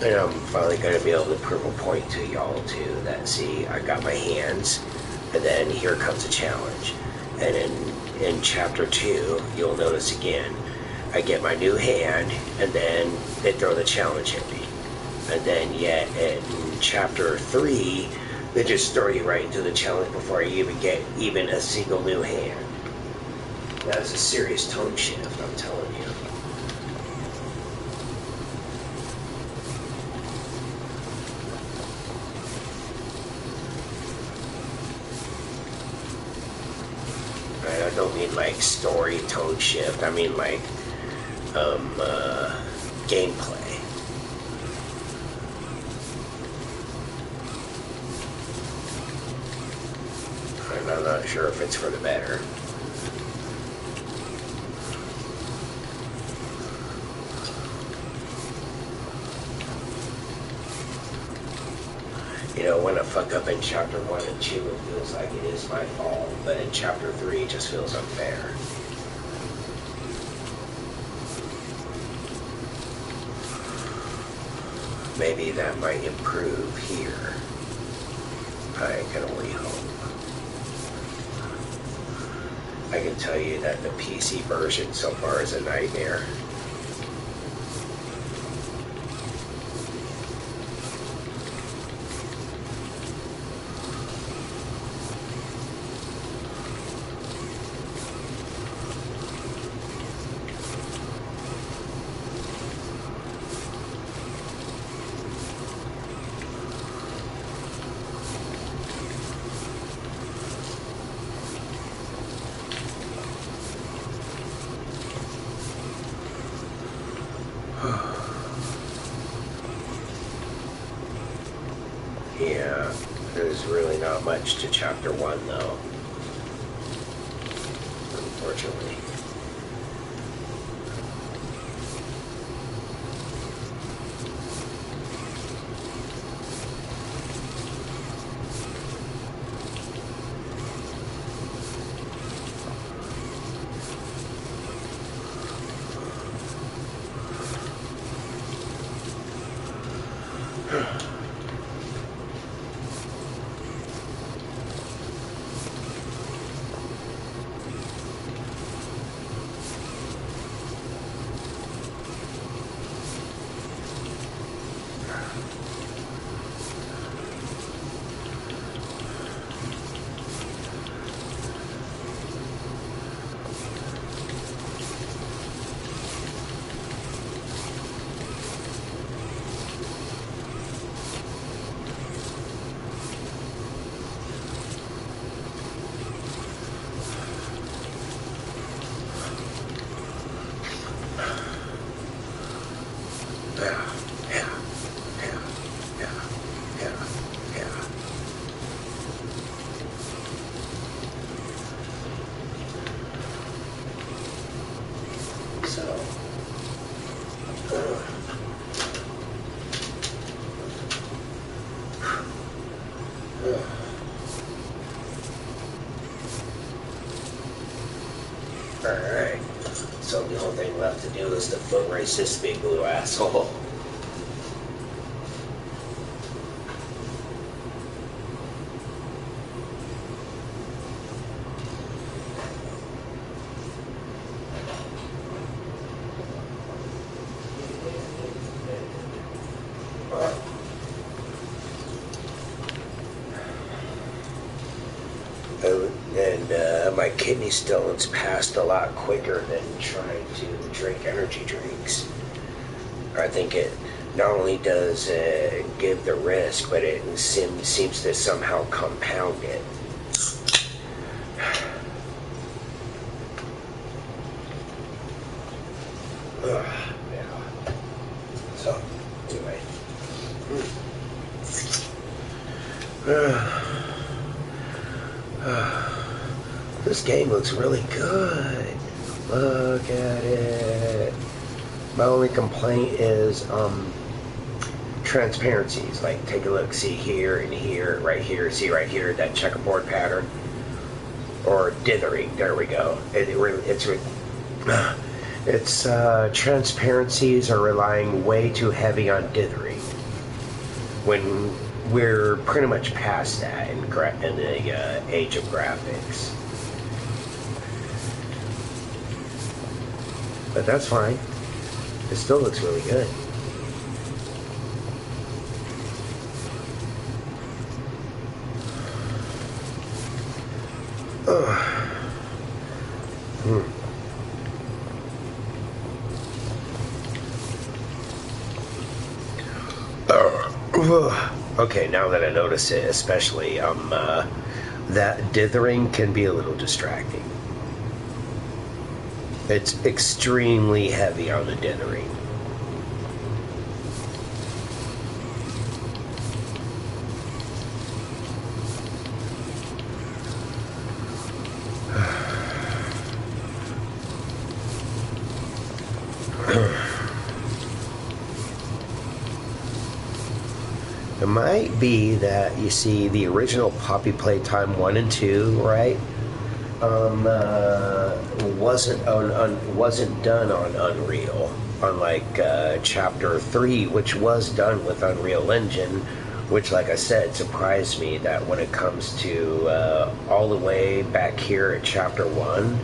And I'm finally going to be able to prove a point to y'all too, that see, I got my hands, and then here comes a challenge. And in chapter 2, you'll notice again, I get my new hand, and then they throw the challenge at me. And then yet in chapter 3, they just throw you right into the challenge before you even get even a single new hand. That's a serious tone shift, I'm telling you. I don't mean like story tone shift, I mean like gameplay. And I'm not sure if it's for the better. You know, when I fuck up in chapter 1 and 2, it feels like it is my fault, but in chapter 3, it just feels unfair. Maybe that might improve here. I can only hope. I can tell you that the PC version so far is a nightmare. Yeah, there's really not much to chapter 1 though, unfortunately. Alright, so the only thing left to do is to foot race this big blue asshole. And my kidney stones passed a lot quicker than trying to drink energy drinks. I think it not only does give the risk, but it seems to somehow compound it. Yeah. So, anyway. This game looks really good. Look at it. My only complaint is transparencies. Like, take a look. See here and here, right here. See right here that checkerboard pattern, or dithering. There we go. It's transparencies are relying way too heavy on dithering. when we're pretty much past that in the age of graphics. But that's fine. It still looks really good. Okay, now that I notice it, especially, that dithering can be a little distracting. It's extremely heavy on the dithering. It might be that, you see, the original Poppy Playtime 1 and 2, right? Wasn't done on Unreal, unlike Chapter 3, which was done with Unreal Engine, which, like I said, surprised me that when it comes to all the way back here at Chapter 1,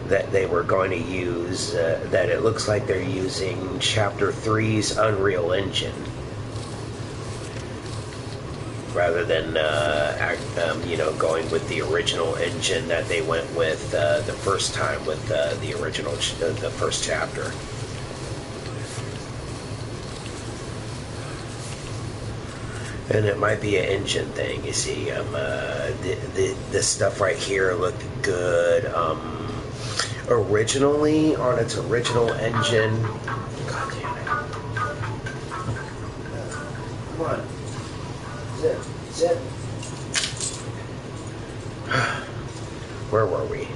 that they were going to use, that it looks like they're using Chapter 3's Unreal Engine rather than going with the original engine that they went with the first time with the original the first chapter. And it might be an engine thing, you see. This stuff right here looked good. Originally, on its original engine. God damn it. Come on. Zip. Where were we?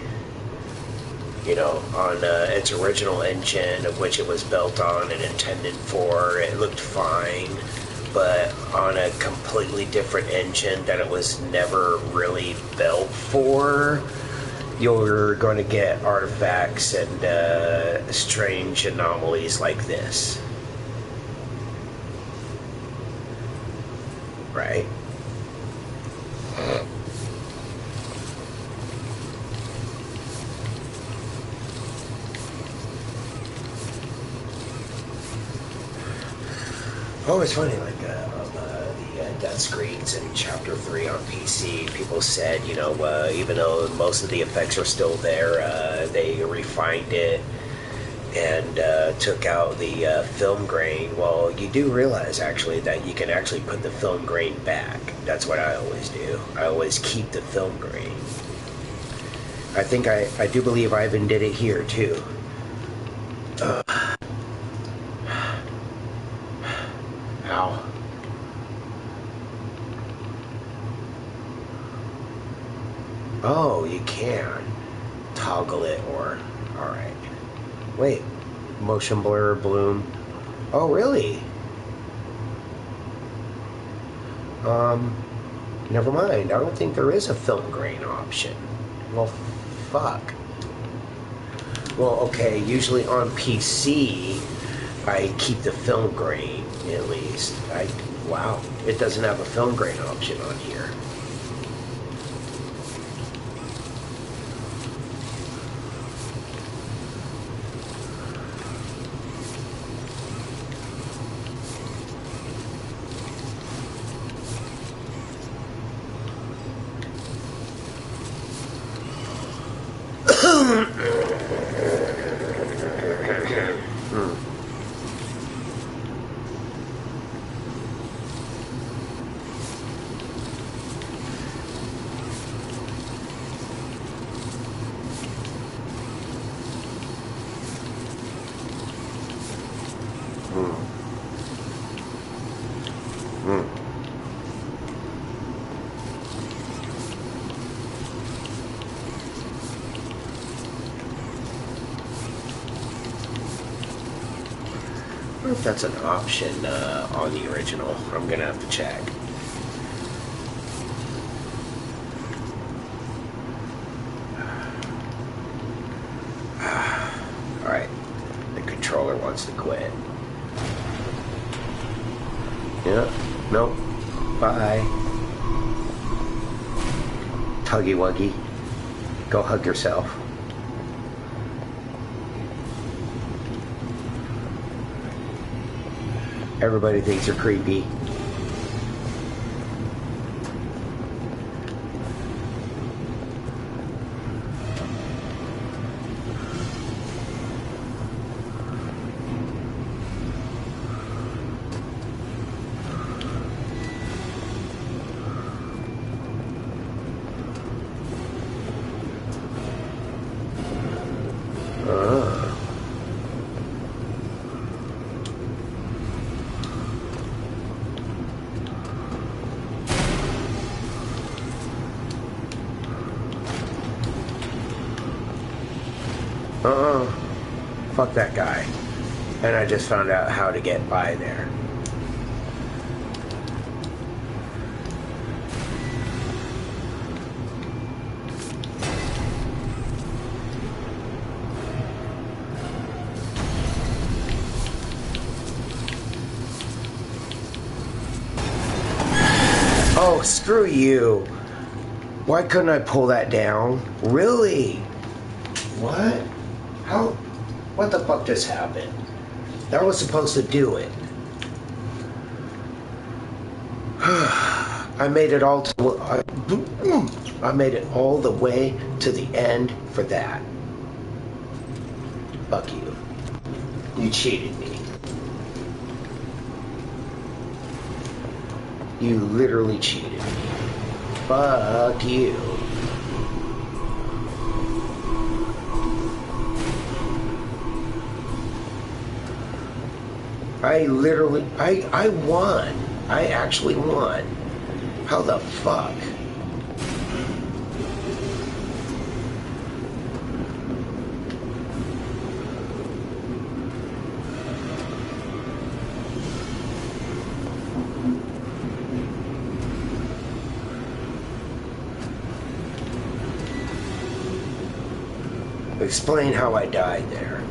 You know, on its original engine, of which it was built on and intended for, it looked fine. But on a completely different engine that it was never really built for, you're going to get artifacts and strange anomalies like this. Right? Oh, it's funny, like the death screens in Chapter 3 on PC, people said, you know, even though most of the effects are still there, they refined it and took out the film grain. Well, you do realize, actually, that you can actually put the film grain back. That's what I always do. I always keep the film grain. I think I do believe Ivan did it here, too. Ow. Oh, you can toggle it, or... Alright. Wait. Motion blur, bloom. Oh, really? Never mind. I don't think there is a film grain option. Well, fuck. Well, okay, usually on PC, I keep the film grain, at least. Wow, it doesn't have a film grain option on here. I wonder if that's an option on the original. I'm gonna have to check. Alright, the controller wants to quit. Yeah, nope. Bye. Tuggy Wuggy. Go hug yourself. Everybody thinks you're creepy. Fuck that guy. And I just found out how to get by there. Oh, screw you. Why couldn't I pull that down? Really? What? How? What the fuck just happened? That was supposed to do it. I made it all to, I made it all the way to the end for that. Fuck you. You cheated me. You literally cheated me. Fuck you. I won. I actually won. How the fuck? Explain how I died there.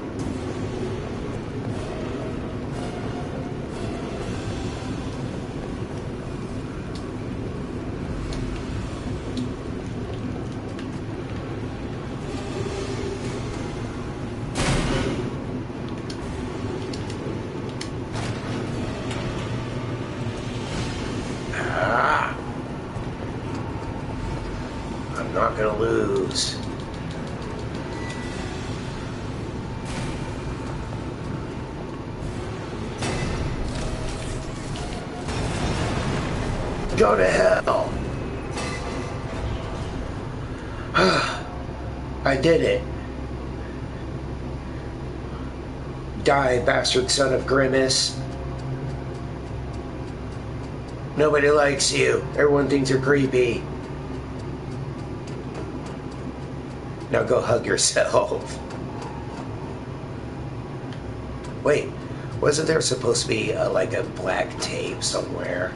I'm not gonna lose. Go to hell. I did it. Die, bastard son of Grimace. Nobody likes you. Everyone thinks you're creepy. Now go hug yourself. Wait, wasn't there supposed to be like a black tape somewhere?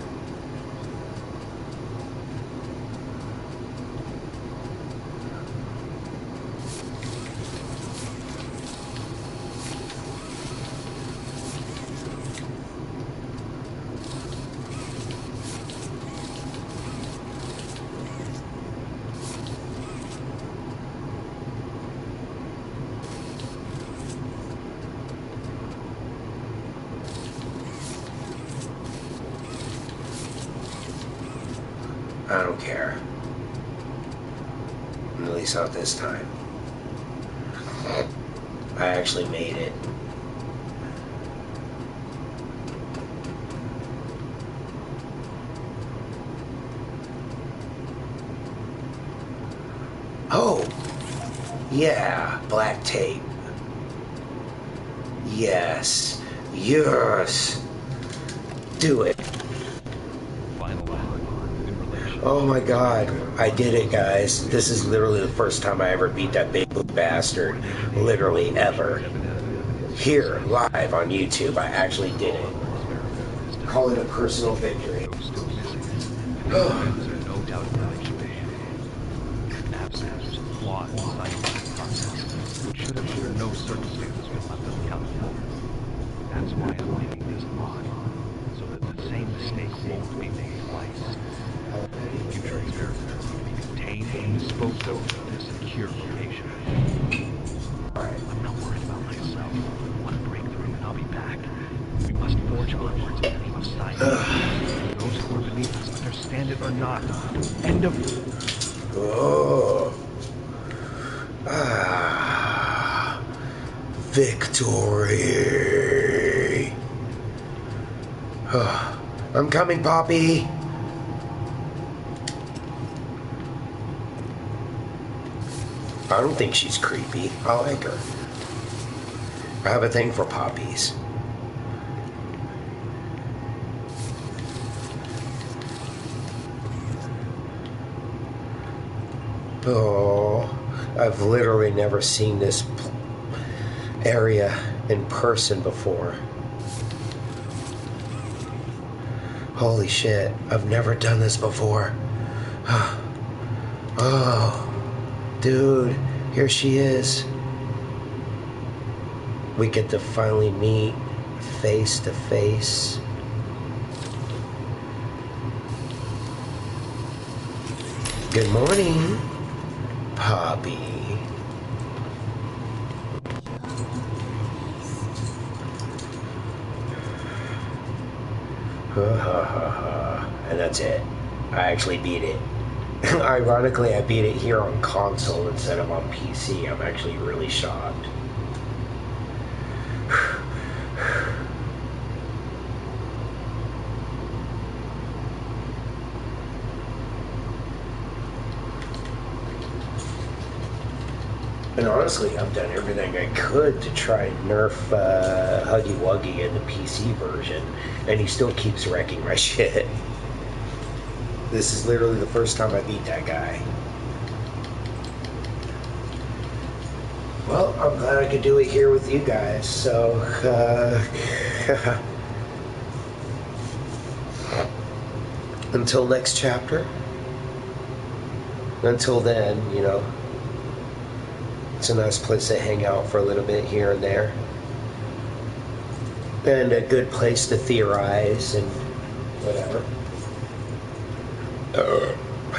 I don't care. At least not this time. I actually made it. Oh! Yeah, black tape. Yes. Yes. Do it. Oh my god, I did it, guys. This is literally the first time I ever beat that big bastard. Literally ever. Here, live on YouTube, I actually did it. Call it a personal victory. No circumstances could let them account for. That's why I'm leaving this mod, so that the same same mistake won't be made twice. Future experiments need to be contained and disposed of in a secure location. I'm not worried about myself. One breakthrough and I'll be back. We must forge onwards in the name of science. Those who are beneath us understand it or not. End of... Oh. Ah. Victory. I'm coming, Poppy. I don't think she's creepy. I like her. I have a thing for poppies. Oh, I've literally never seen this area in person before. Holy shit, I've never done this before. Oh, dude, here she is. We get to finally meet face to face. Good morning, Poppy. And that's it. I actually beat it. Ironically, I beat it here on console instead of on PC. I'm actually really shocked. And honestly, I've done everything I could to try and nerf Huggy Wuggy in the PC version, and he still keeps wrecking my shit. This is literally the first time I beat that guy. Well, I'm glad I could do it here with you guys, so... until next chapter. Until then, you know... it's a nice place to hang out for a little bit here and there. And a good place to theorize and whatever.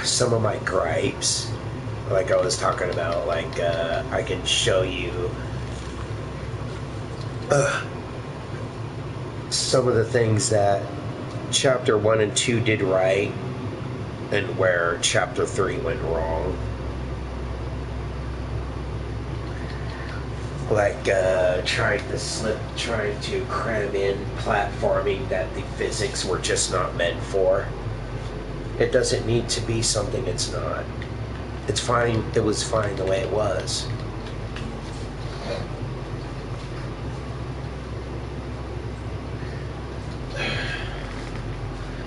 Some of my gripes, like I was talking about, like I can show you some of the things that Chapter 1 and 2 did right and where Chapter 3 went wrong. Like trying to cram in platforming that the physics were just not meant for. It doesn't need to be something it's not. It's fine. It was fine the way it was.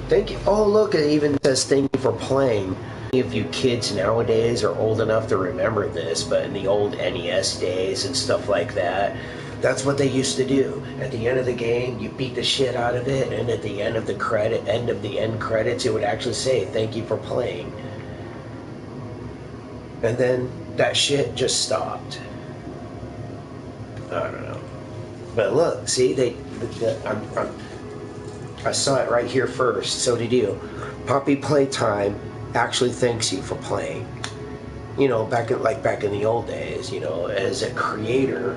Thank you. Oh, look, it even says thank you for playing. If you kids nowadays are old enough to remember this, but in the old NES days and stuff like that, that's what they used to do. At the end of the game, you beat the shit out of it, and at the end of the end credits, it would actually say thank you for playing. And then that shit just stopped. I don't know. But look, see, I saw it right here first. So did you. Poppy Playtime actually thanks you for playing. You know, back in the old days, you know, as a creator,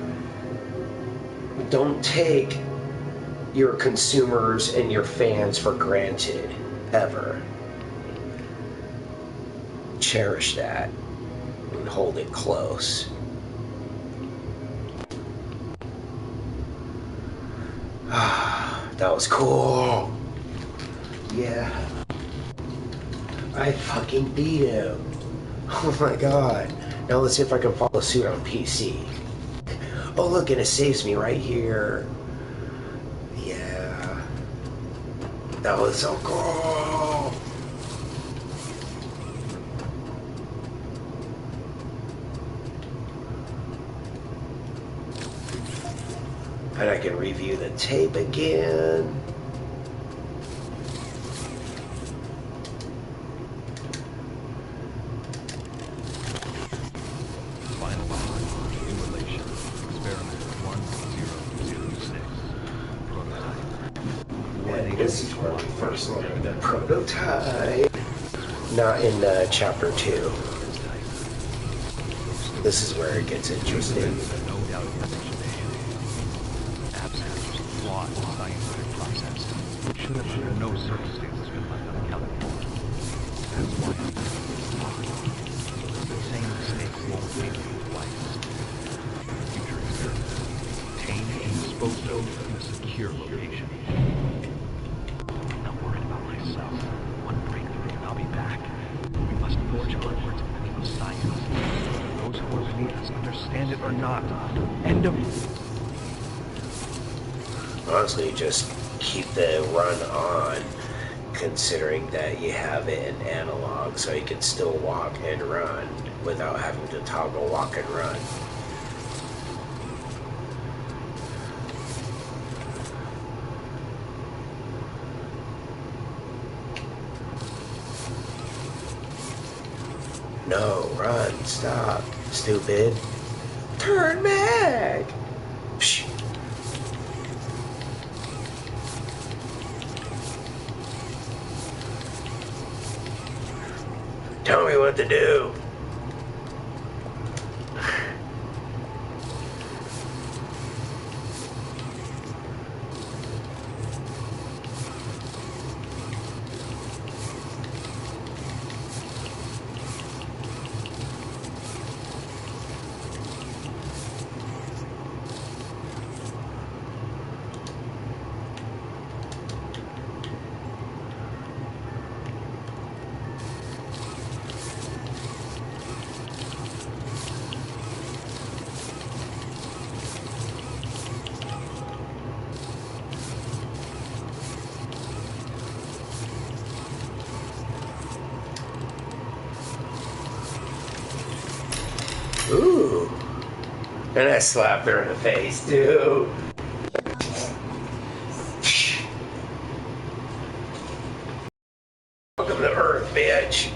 don't take your consumers and your fans for granted, ever. Cherish that and hold it close. That was cool. Yeah. I fucking beat him. Oh my god. Now let's see if I can follow suit on PC. Oh look, and it saves me right here. Yeah. That was so cool. And I can review the tape again. Final simulation. Experiment 1006. Prototype. Yeah, this is where we first The prototype. Not in chapter 2. This is where it gets interesting. No doubt absence of flawed scientific process should have under no circumstances been left unaccounted for. That's why the same mistake won't be made twice. Future experiments contained and disposed of in a secure location. I'm not worried about myself. One breakthrough and I'll be back. We must forge onwards in the name of science. Those who are beneath us understand it or not. End of... Honestly, just keep the run on, considering that you have it in analog, so you can still walk and run without having to toggle walk and run. No, run, stop, stupid. Turn back! Psh. Tell me what to do. Ooh. And I slapped her in the face, too. Welcome to Earth, bitch.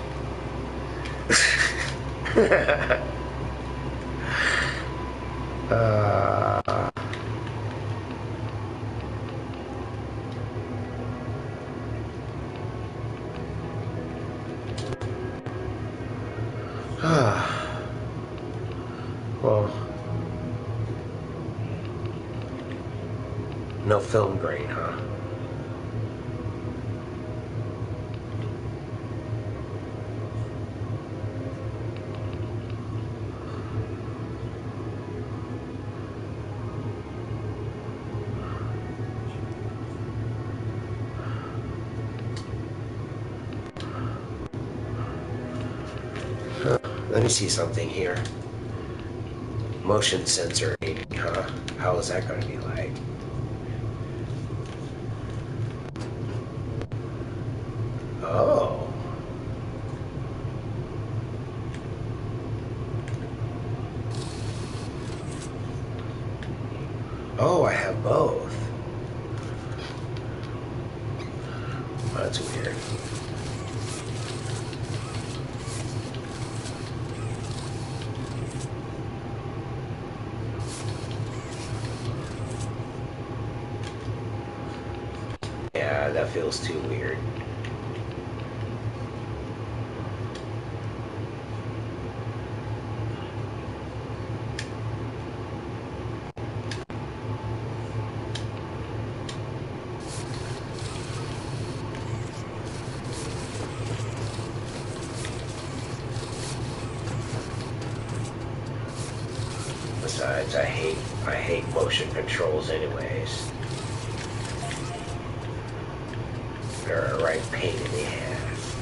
Well, no film grain, huh? Let me see something here. Motion sensor, huh? How is that going to be like? Oh. Oh, I have both. Oh, that's weird. Yeah, that feels too weird. Besides, I hate motion controls anyways. They're a right pain in the ass.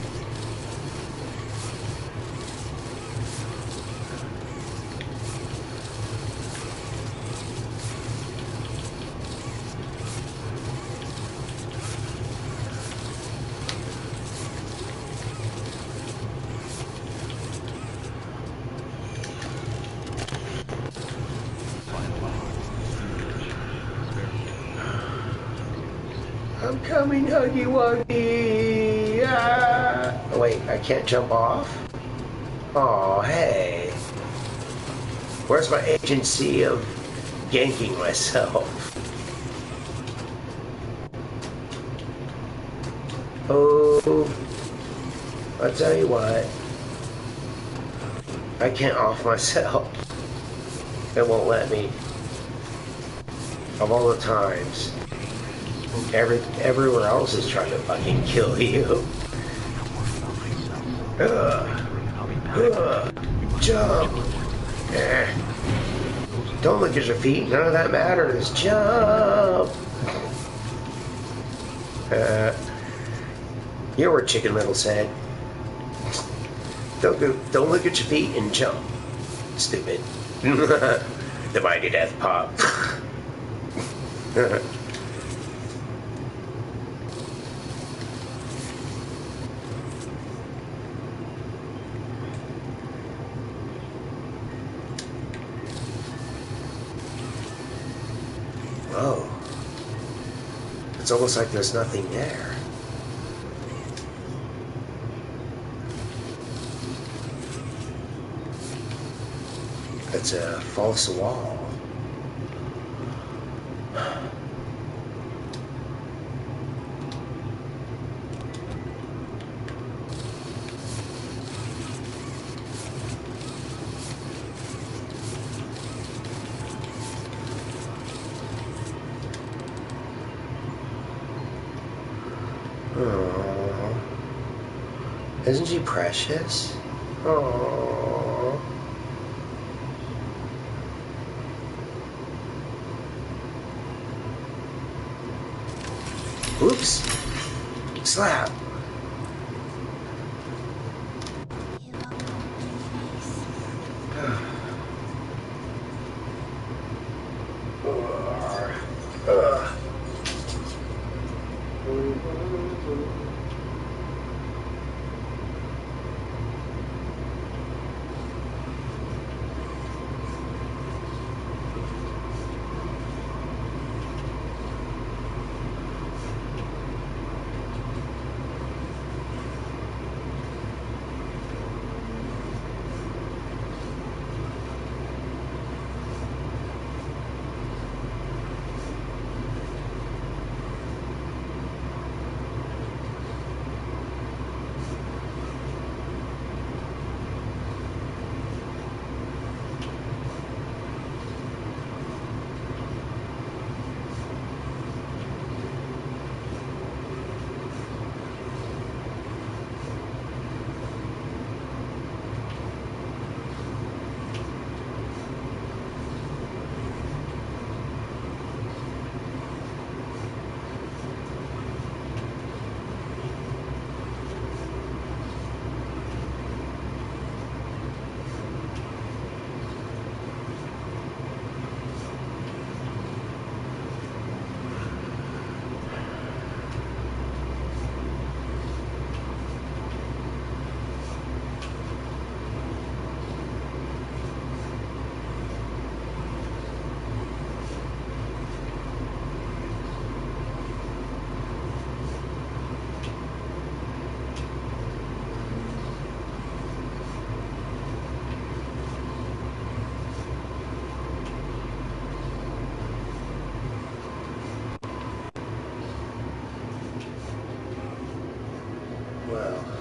I'm coming, Huggy Wuggy. Ah. Oh, wait, I can't jump off? Oh, hey. Where's my agency of yanking myself? Oh, I tell you what, I can't off myself. It won't let me. Of all the times, everywhere else is trying to fucking kill you. Jump. Don't look at your feet. None of that matters. Jump. You're where Chicken Little said. Don't look at your feet and jump. Stupid. The mighty death pop. Whoa. It's almost like there's nothing there. It's a false wall. Aww. Isn't she precious? Aww. Oops. Slap. Well.